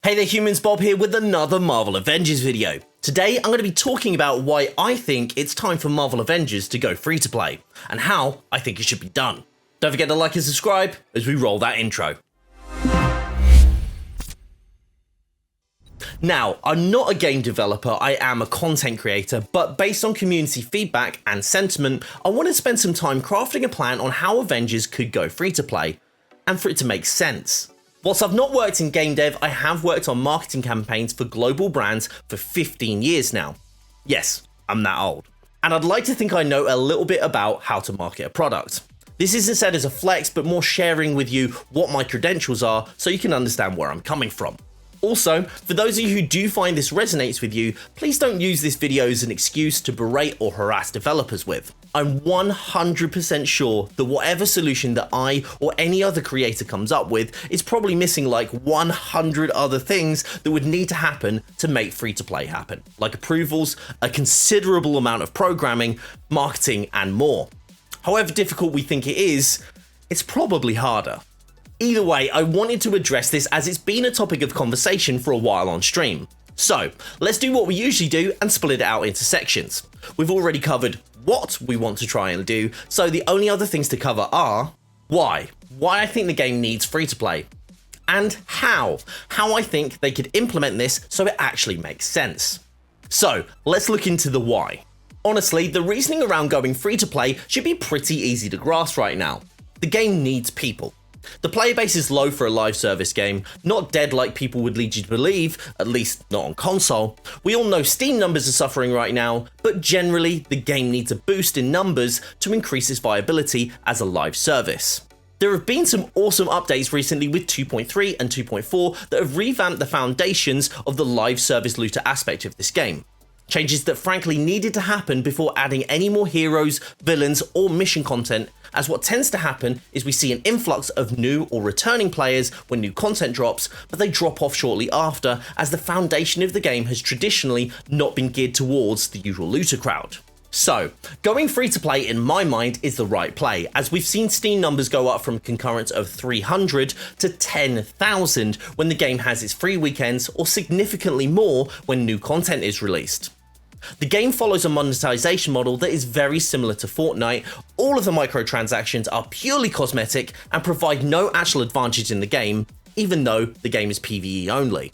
Hey there humans, Bob here with another Marvel Avengers video. Today I'm going to be talking about why I think it's time for Marvel Avengers to go free to play, and how I think it should be done. Don't forget to like and subscribe as we roll that intro. Now, I'm not a game developer, I am a content creator, but based on community feedback and sentiment, I want to spend some time crafting a plan on how Avengers could go free to play, and for it to make sense. Whilst I've not worked in game dev, I have worked on marketing campaigns for global brands for 15 years now. Yes, I'm that old. And I'd like to think I know a little bit about how to market a product. This isn't said as a flex, but more sharing with you what my credentials are so you can understand where I'm coming from. Also, for those of you who do find this resonates with you, please don't use this video as an excuse to berate or harass developers with. I'm 100% sure that whatever solution that I or any other creator comes up with is probably missing like 100 other things that would need to happen to make free-to-play happen, like approvals, a considerable amount of programming, marketing, and more. However difficult we think it is, it's probably harder. Either way, I wanted to address this as it's been a topic of conversation for a while on stream. So, let's do what we usually do and split it out into sections. We've already covered what we want to try and do, so the only other things to cover are why I think the game needs free-to-play, and how I think they could implement this so it actually makes sense. So, let's look into the why. Honestly, the reasoning around going free-to-play should be pretty easy to grasp right now. The game needs people. The player base is low for a live service game, not dead like people would lead you to believe, at least not on console. We all know Steam numbers are suffering right now, but generally the game needs a boost in numbers to increase its viability as a live service. There have been some awesome updates recently with 2.3 and 2.4 that have revamped the foundations of the live service looter aspect of this game. Changes that frankly needed to happen before adding any more heroes, villains, or mission content, as what tends to happen is we see an influx of new or returning players when new content drops, but they drop off shortly after, as the foundation of the game has traditionally not been geared towards the usual looter crowd. So, going free to play in my mind is the right play, as we've seen Steam numbers go up from concurrents of 300 to 10,000 when the game has its free weekends, or significantly more when new content is released. The game follows a monetization model that is very similar to Fortnite. All of the microtransactions are purely cosmetic and provide no actual advantage in the game, even though the game is PvE only.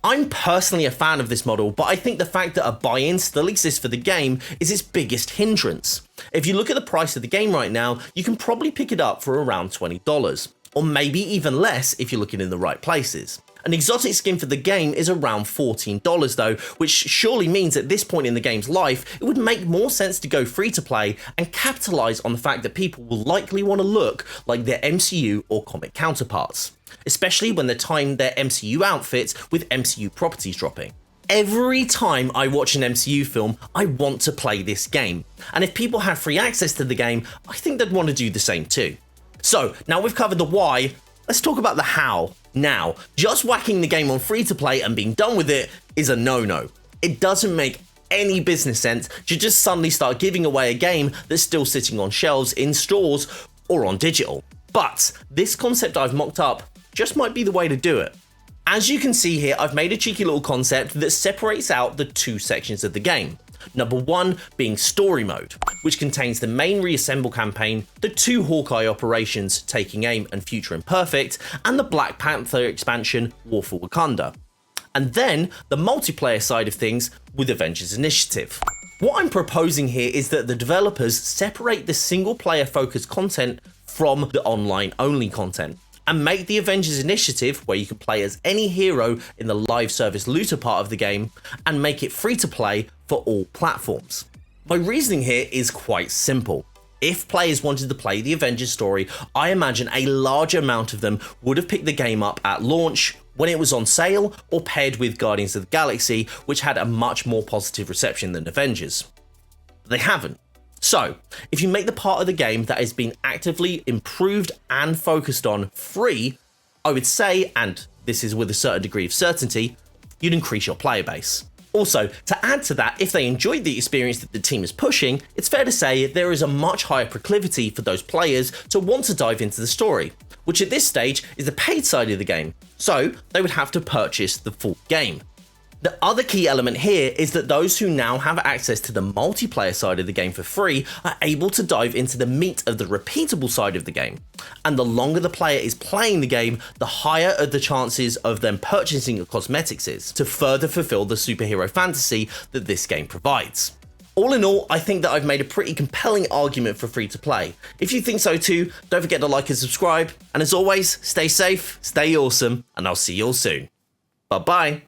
I'm personally a fan of this model, but I think the fact that a buy-in still exists for the game is its biggest hindrance. If you look at the price of the game right now, you can probably pick it up for around $20, or maybe even less if you're looking in the right places. An exotic skin for the game is around $14 though, which surely means at this point in the game's life, it would make more sense to go free to play and capitalize on the fact that people will likely want to look like their MCU or comic counterparts, especially when they're tying their MCU outfits with MCU properties dropping. Every time I watch an MCU film, I want to play this game, and if people have free access to the game, I think they'd want to do the same too. So now we've covered the why, let's talk about the how. Now, just whacking the game on free to play and being done with it is a no-no. It doesn't make any business sense to just suddenly start giving away a game that's still sitting on shelves in stores or on digital. But this concept I've mocked up just might be the way to do it. As you can see here, I've made a cheeky little concept that separates out the two sections of the game. Number one being story mode, which contains the main reassemble campaign, the two Hawkeye operations, Taking Aim and Future Imperfect, and the Black Panther expansion, War for Wakanda. And then the multiplayer side of things with Avengers Initiative. What I'm proposing here is that the developers separate the single player focused content from the online only content, and make the Avengers Initiative, where you can play as any hero in the live service looter part of the game, and make it free to play for all platforms. My reasoning here is quite simple. If players wanted to play the Avengers story, I imagine a large amount of them would have picked the game up at launch, when it was on sale, or paired with Guardians of the Galaxy, which had a much more positive reception than Avengers. They haven't. So, if you make the part of the game that has been actively improved and focused on free, I would say, and this is with a certain degree of certainty, you'd increase your player base. Also, to add to that, if they enjoyed the experience that the team is pushing, it's fair to say there is a much higher proclivity for those players to want to dive into the story, which at this stage is the paid side of the game, so they would have to purchase the full game. The other key element here is that those who now have access to the multiplayer side of the game for free are able to dive into the meat of the repeatable side of the game. And the longer the player is playing the game, the higher are the chances of them purchasing the cosmetics is, to further fulfill the superhero fantasy that this game provides. All in all, I think that I've made a pretty compelling argument for free to play. If you think so too, don't forget to like and subscribe. And as always, stay safe, stay awesome, and I'll see you all soon. Bye bye.